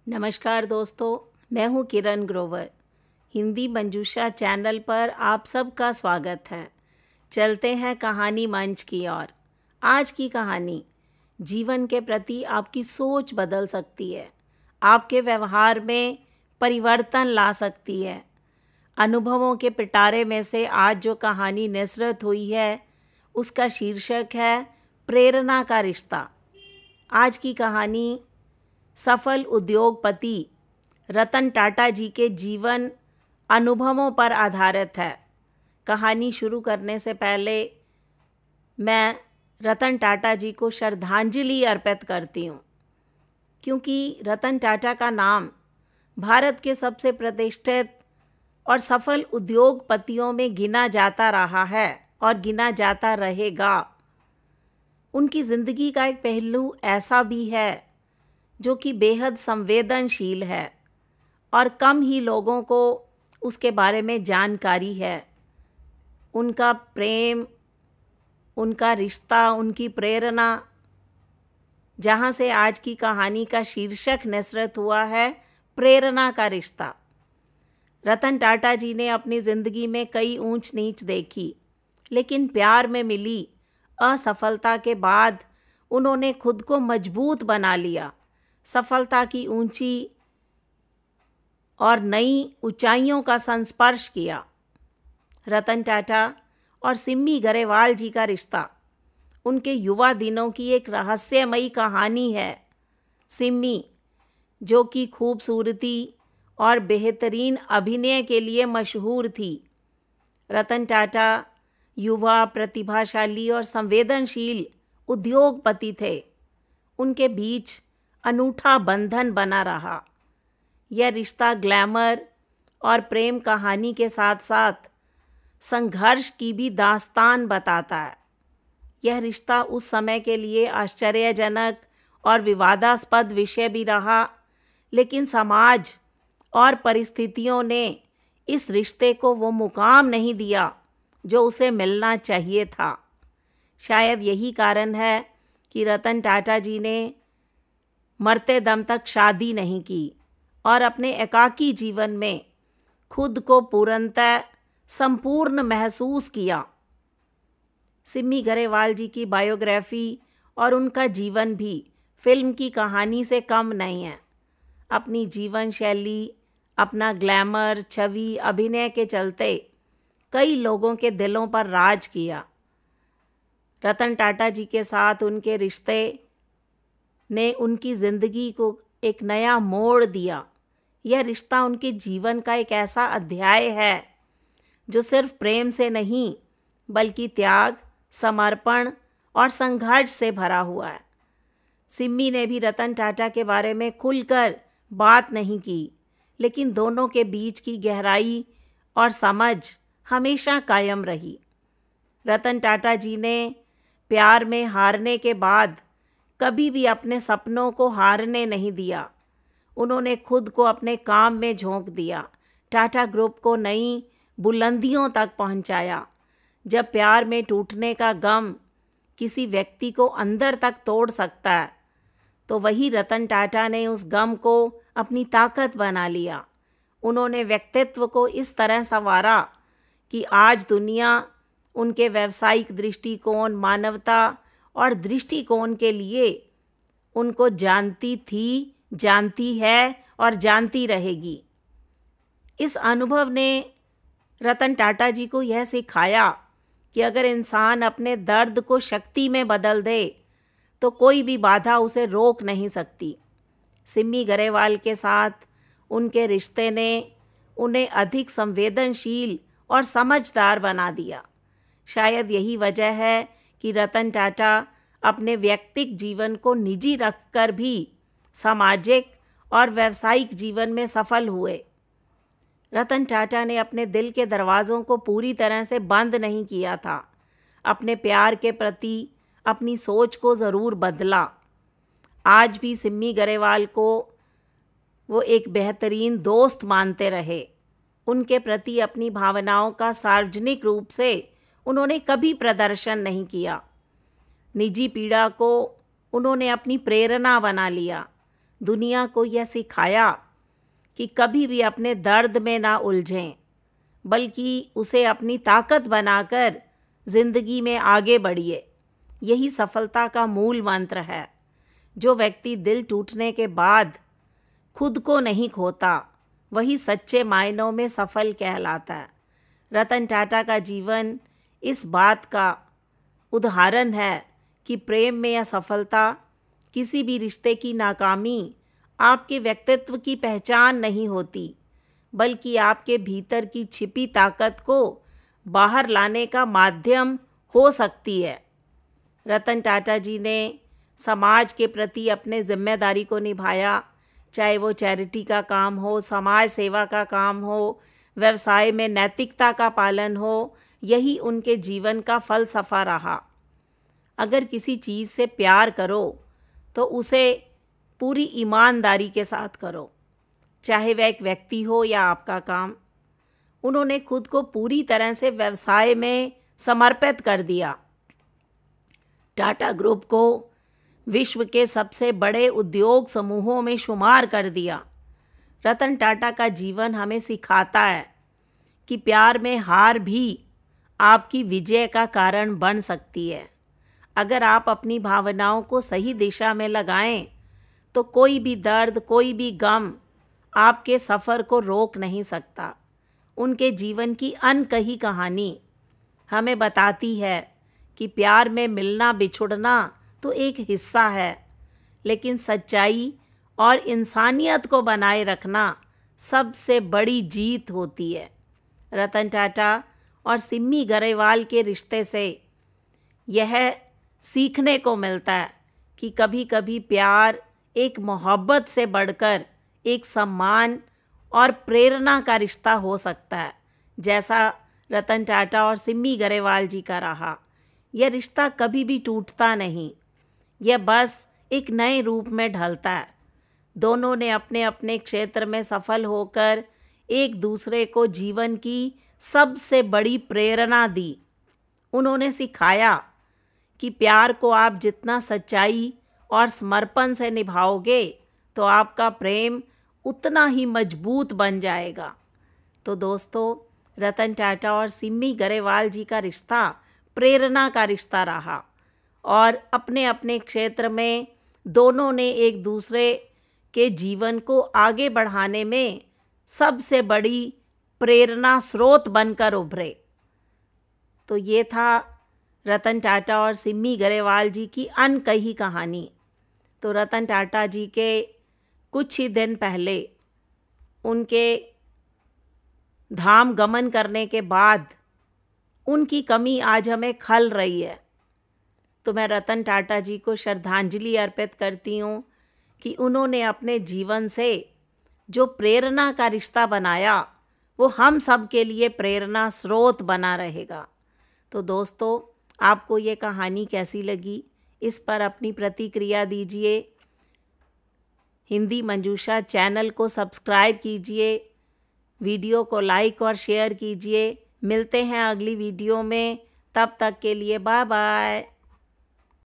नमस्कार दोस्तों, मैं हूँ किरण ग्रोवर। हिंदी मंजूषा चैनल पर आप सबका स्वागत है। चलते हैं कहानी मंच की ओर। आज की कहानी जीवन के प्रति आपकी सोच बदल सकती है, आपके व्यवहार में परिवर्तन ला सकती है। अनुभवों के पिटारे में से आज जो कहानी निसरत हुई है उसका शीर्षक है प्रेरणा का रिश्ता। आज की कहानी सफल उद्योगपति रतन टाटा जी के जीवन अनुभवों पर आधारित है। कहानी शुरू करने से पहले मैं रतन टाटा जी को श्रद्धांजलि अर्पित करती हूँ, क्योंकि रतन टाटा का नाम भारत के सबसे प्रतिष्ठित और सफल उद्योगपतियों में गिना जाता रहा है और गिना जाता रहेगा। उनकी ज़िंदगी का एक पहलू ऐसा भी है जो कि बेहद संवेदनशील है और कम ही लोगों को उसके बारे में जानकारी है। उनका प्रेम, उनका रिश्ता, उनकी प्रेरणा, जहाँ से आज की कहानी का शीर्षक निसरत हुआ है प्रेरणा का रिश्ता। रतन टाटा जी ने अपनी ज़िंदगी में कई ऊंच नीच देखी, लेकिन प्यार में मिली असफलता के बाद उन्होंने खुद को मजबूत बना लिया। सफलता की ऊंची और नई ऊंचाइयों का संस्पर्श किया। रतन टाटा और सिम्मी गरेवाल जी का रिश्ता उनके युवा दिनों की एक रहस्यमयी कहानी है। सिम्मी, जो कि खूबसूरती और बेहतरीन अभिनय के लिए मशहूर थी। रतन टाटा युवा, प्रतिभाशाली और संवेदनशील उद्योगपति थे। उनके बीच अनूठा बंधन बना रहा। यह रिश्ता ग्लैमर और प्रेम कहानी के साथ साथ संघर्ष की भी दास्तान बताता है। यह रिश्ता उस समय के लिए आश्चर्यजनक और विवादास्पद विषय भी रहा, लेकिन समाज और परिस्थितियों ने इस रिश्ते को वो मुकाम नहीं दिया जो उसे मिलना चाहिए था। शायद यही कारण है कि रतन टाटा जी ने मरते दम तक शादी नहीं की और अपने एकाकी जीवन में खुद को पूर्णतः संपूर्ण महसूस किया। सिम्मी गरेवाल जी की बायोग्राफी और उनका जीवन भी फिल्म की कहानी से कम नहीं है। अपनी जीवन शैली, अपना ग्लैमर, छवि, अभिनय के चलते कई लोगों के दिलों पर राज किया। रतन टाटा जी के साथ उनके रिश्ते ने उनकी ज़िंदगी को एक नया मोड़ दिया। यह रिश्ता उनके जीवन का एक ऐसा अध्याय है जो सिर्फ प्रेम से नहीं, बल्कि त्याग, समर्पण और संघर्ष से भरा हुआ है। सिम्मी ने भी रतन टाटा के बारे में खुलकर बात नहीं की, लेकिन दोनों के बीच की गहराई और समझ हमेशा कायम रही। रतन टाटा जी ने प्यार में हारने के बाद कभी भी अपने सपनों को हारने नहीं दिया। उन्होंने खुद को अपने काम में झोंक दिया, टाटा ग्रुप को नई बुलंदियों तक पहुंचाया। जब प्यार में टूटने का गम किसी व्यक्ति को अंदर तक तोड़ सकता है, तो वही रतन टाटा ने उस गम को अपनी ताकत बना लिया। उन्होंने व्यक्तित्व को इस तरह संवारा कि आज दुनिया उनके व्यावसायिक दृष्टिकोण, मानवता और दृष्टिकोण के लिए उनको जानती थी, जानती है और जानती रहेगी। इस अनुभव ने रतन टाटा जी को यह सिखाया कि अगर इंसान अपने दर्द को शक्ति में बदल दे तो कोई भी बाधा उसे रोक नहीं सकती। सिम्मी गरेवाल के साथ उनके रिश्ते ने उन्हें अधिक संवेदनशील और समझदार बना दिया। शायद यही वजह है कि रतन टाटा अपने व्यक्तिगत जीवन को निजी रखकर भी सामाजिक और व्यावसायिक जीवन में सफल हुए। रतन टाटा ने अपने दिल के दरवाज़ों को पूरी तरह से बंद नहीं किया था। अपने प्यार के प्रति अपनी सोच को ज़रूर बदला। आज भी सिम्मी गरेवाल को वो एक बेहतरीन दोस्त मानते रहे। उनके प्रति अपनी भावनाओं का सार्वजनिक रूप से उन्होंने कभी प्रदर्शन नहीं किया। निजी पीड़ा को उन्होंने अपनी प्रेरणा बना लिया। दुनिया को यह सिखाया कि कभी भी अपने दर्द में ना उलझें, बल्कि उसे अपनी ताकत बनाकर जिंदगी में आगे बढ़िए। यही सफलता का मूल मंत्र है। जो व्यक्ति दिल टूटने के बाद खुद को नहीं खोता, वही सच्चे मायनों में सफल कहलाता है। रतन टाटा का जीवन इस बात का उदाहरण है कि प्रेम में असफलता, किसी भी रिश्ते की नाकामी आपके व्यक्तित्व की पहचान नहीं होती, बल्कि आपके भीतर की छिपी ताकत को बाहर लाने का माध्यम हो सकती है। रतन टाटा जी ने समाज के प्रति अपने जिम्मेदारी को निभाया, चाहे वो चैरिटी का काम हो, समाज सेवा का काम हो, व्यवसाय में नैतिकता का पालन हो। यही उनके जीवन का फलसफा रहा। अगर किसी चीज़ से प्यार करो तो उसे पूरी ईमानदारी के साथ करो, चाहे वह एक व्यक्ति हो या आपका काम। उन्होंने खुद को पूरी तरह से व्यवसाय में समर्पित कर दिया। टाटा ग्रुप को विश्व के सबसे बड़े उद्योग समूहों में शुमार कर दिया। रतन टाटा का जीवन हमें सिखाता है कि प्यार में हार भी आपकी विजय का कारण बन सकती है। अगर आप अपनी भावनाओं को सही दिशा में लगाएं तो कोई भी दर्द, कोई भी गम आपके सफ़र को रोक नहीं सकता। उनके जीवन की अनकही कहानी हमें बताती है कि प्यार में मिलना बिछुड़ना तो एक हिस्सा है, लेकिन सच्चाई और इंसानियत को बनाए रखना सबसे बड़ी जीत होती है। रतन टाटा और सिम्मी गरेवाल के रिश्ते से यह सीखने को मिलता है कि कभी कभी प्यार एक मोहब्बत से बढ़कर एक सम्मान और प्रेरणा का रिश्ता हो सकता है, जैसा रतन टाटा और सिम्मी गरेवाल जी का रहा। यह रिश्ता कभी भी टूटता नहीं, यह बस एक नए रूप में ढलता है। दोनों ने अपने अपने क्षेत्र में सफल होकर एक दूसरे को जीवन की सबसे बड़ी प्रेरणा दी। उन्होंने सिखाया कि प्यार को आप जितना सच्चाई और समर्पण से निभाओगे तो आपका प्रेम उतना ही मजबूत बन जाएगा। तो दोस्तों, रतन टाटा और सिम्मी गरेवाल जी का रिश्ता प्रेरणा का रिश्ता रहा और अपने अपने क्षेत्र में दोनों ने एक दूसरे के जीवन को आगे बढ़ाने में सबसे बड़ी प्रेरणा स्रोत बनकर उभरे। तो ये था रतन टाटा और सिम्मी गरेवाल जी की अनकही कहानी। तो रतन टाटा जी के कुछ ही दिन पहले उनके धाम गमन करने के बाद उनकी कमी आज हमें खल रही है। तो मैं रतन टाटा जी को श्रद्धांजलि अर्पित करती हूँ कि उन्होंने अपने जीवन से जो प्रेरणा का रिश्ता बनाया वो हम सब के लिए प्रेरणा स्रोत बना रहेगा। तो दोस्तों, आपको ये कहानी कैसी लगी, इस पर अपनी प्रतिक्रिया दीजिए। हिंदी मंजूषा चैनल को सब्सक्राइब कीजिए, वीडियो को लाइक और शेयर कीजिए। मिलते हैं अगली वीडियो में, तब तक के लिए बाय बाय।